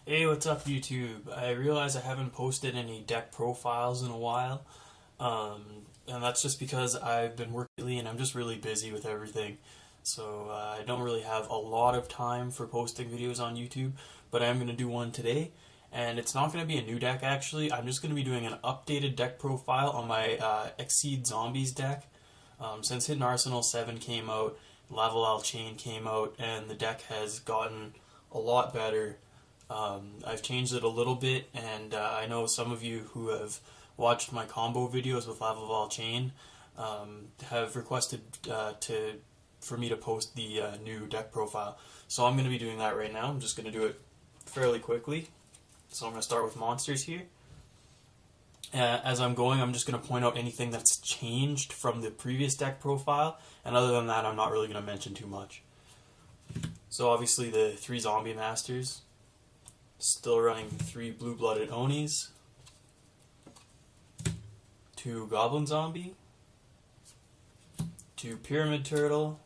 Hey, what's up, YouTube? I realize I haven't posted any deck profiles in a while, and that's just because I've been working lately and I'm just really busy with everything. So I don't really have a lot of time for posting videos on YouTube, but I am going to do one today. And it's not going to be a new deck actually, I'm just going to be doing an updated deck profile on my Exceed Zombies deck. Since Hidden Arsenal 7 came out, Lavalval Chain came out, and the deck has gotten a lot better. I've changed it a little bit, and I know some of you who have watched my combo videos with Lavalval Chain have requested for me to post the new deck profile. So I'm going to be doing that right now. I'm just going to do it fairly quickly. So I'm going to start with monsters here. As I'm going, I'm just going to point out anything that's changed from the previous deck profile, and other than that, I'm not really going to mention too much. So obviously the 3 Zombie Masters. Still running 3 Blue-Blooded Onis, 2 Goblin Zombie, 2 Pyramid Turtle.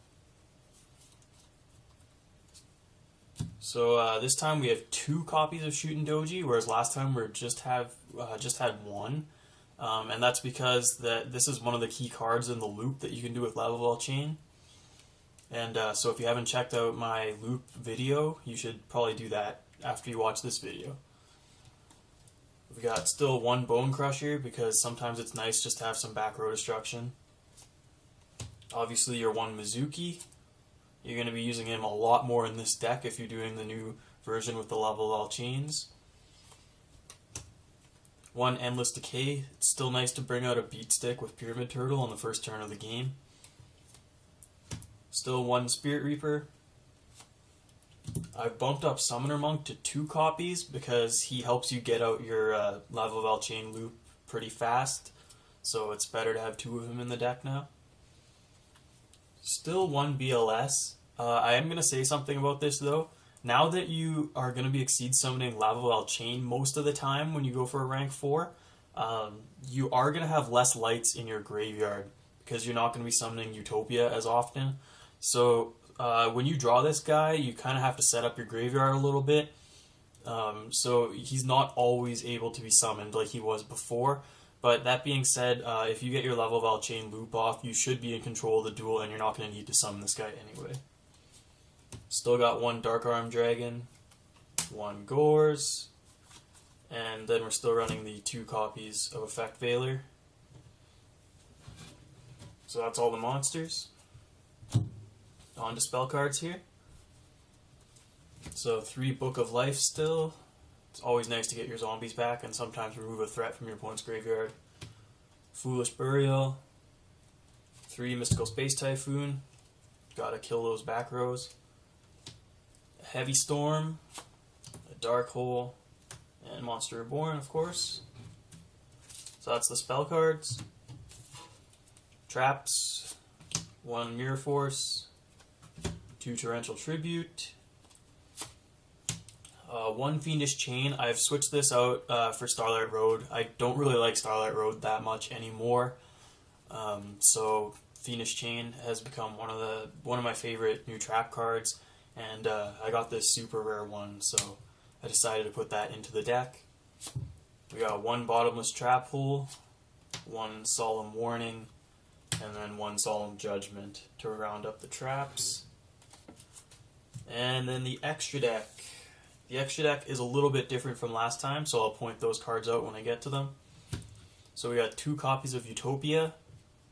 So this time we have 2 copies of Shootin' Doji, whereas last time we just had 1. And that's because this is one of the key cards in the loop that you can do with Lavalval Chain. And so if you haven't checked out my loop video, you should probably do that after you watch this video. We've got still 1 Bone Crusher because sometimes it's nice just to have some back row destruction. Obviously your 1 Mizuki. You're going to be using him a lot more in this deck if you're doing the new version with the Lavalval Chains. 1 Endless Decay. It's still nice to bring out a beat stick with Pyramid Turtle on the first turn of the game. Still 1 Spirit Reaper. I've bumped up Summoner Monk to 2 copies because he helps you get out your Lavalval Chain loop pretty fast, so it's better to have 2 of him in the deck now. Still 1 BLS. I am going to say something about this though. Now that you are going to be Exceed summoning Lavalval Chain most of the time when you go for a rank 4, you are going to have less lights in your graveyard because you're not going to be summoning Utopia as often. So when you draw this guy, you kind of have to set up your graveyard a little bit. So he's not always able to be summoned like he was before. But that being said, if you get your Lavalval Chain loop off, you should be in control of the duel and you're not going to need to summon this guy anyway. Still got 1 Dark Arm Dragon, 1 Gores, and then we're still running the 2 copies of Effect Veiler. So that's all the monsters. On to spell cards here. So 3 Book of Life still. It's always nice to get your zombies back and sometimes remove a threat from your opponent's graveyard. Foolish Burial. 3 Mystical Space Typhoon. Gotta kill those back rows. Heavy Storm. A Dark Hole. And Monster Reborn, of course. So that's the spell cards. Traps. 1 Mirror Force. 2 Torrential Tribute. 1 Fiendish Chain. I've switched this out for Starlight Road. I don't really like Starlight Road that much anymore. So Fiendish Chain has become one of my favorite new trap cards, and I got this super rare one, so I decided to put that into the deck. We got 1 Bottomless Trap Hole, 1 Solemn Warning, and then 1 Solemn Judgment to round up the traps. And then the extra deck. The extra deck is a little bit different from last time, so I'll point those cards out when I get to them. So we got 2 copies of Utopia.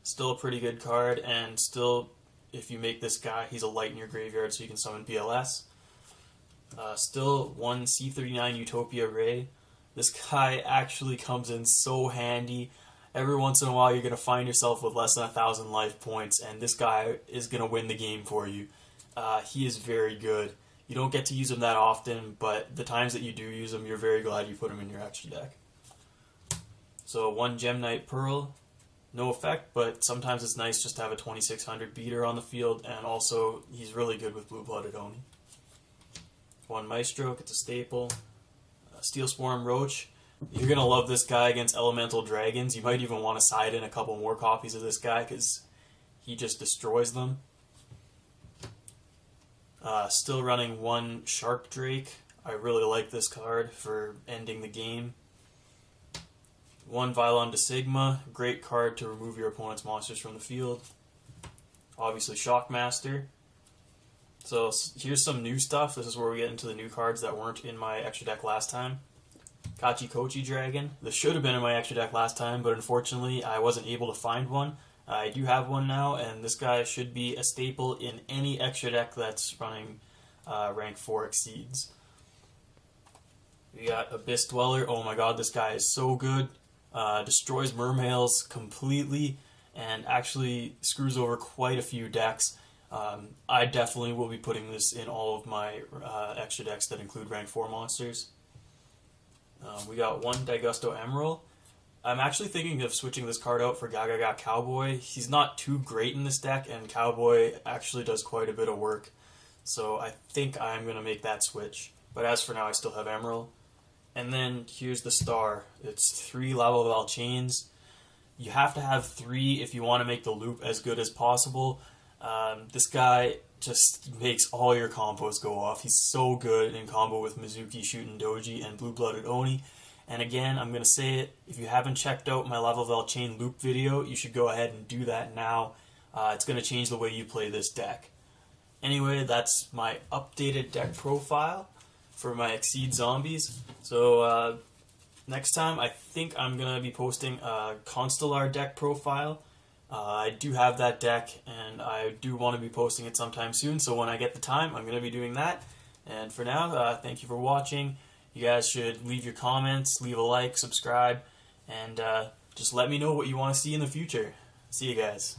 Still a pretty good card, and still, if you make this guy, he's a light in your graveyard, so you can summon BLS. Still 1 C39 Utopia Ray. This guy actually comes in so handy. Every once in a while, you're going to find yourself with less than 1,000 life points, and this guy is going to win the game for you. He is very good. You don't get to use him that often, but the times that you do use him, you're very glad you put him in your extra deck. So 1 Gem Knight Pearl. No effect, but sometimes it's nice just to have a 2600 beater on the field, and also he's really good with Blue-Blooded Oni. 1 Maestro, it's a staple. Steel Swarm Roach. You're going to love this guy against Elemental Dragons. You might even want to side in a couple more copies of this guy because he just destroys them. Still running 1 Shark Drake. I really like this card for ending the game. 1 Vylon de Sigma, great card to remove your opponent's monsters from the field. Obviously Shockmaster. So here's some new stuff. This is where we get into the new cards that weren't in my extra deck last time. Kachikochi Dragon. This should have been in my extra deck last time, but unfortunately I wasn't able to find one. I do have one now, and this guy should be a staple in any extra deck that's running rank 4 exceeds. We got Abyss Dweller. Oh my god, this guy is so good. Destroys Mermails completely and actually screws over quite a few decks. I definitely will be putting this in all of my extra decks that include rank 4 monsters. We got 1 Daigusto Emerald. I'm actually thinking of switching this card out for Gagaga Cowboy. He's not too great in this deck, and Cowboy actually does quite a bit of work. So I think I'm going to make that switch. But as for now, I still have Emerald. And then here's the star. It's 3 Lavalval chains. You have to have 3 if you want to make the loop as good as possible. This guy just makes all your combos go off. He's so good in combo with Mizuki, Shootin' Doji, and Blue-Blooded Oni. And again, I'm going to say it, if you haven't checked out my Lavalval chain loop video, you should go ahead and do that now. It's going to change the way you play this deck. Anyway, that's my updated deck profile for my Exceed Zombies. So next time, I think I'm going to be posting a Constellar deck profile. I do have that deck, and I do want to be posting it sometime soon, so when I get the time, I'm going to be doing that. And for now, thank you for watching. You guys should leave your comments, leave a like, subscribe, and just let me know what you want to see in the future. See you guys.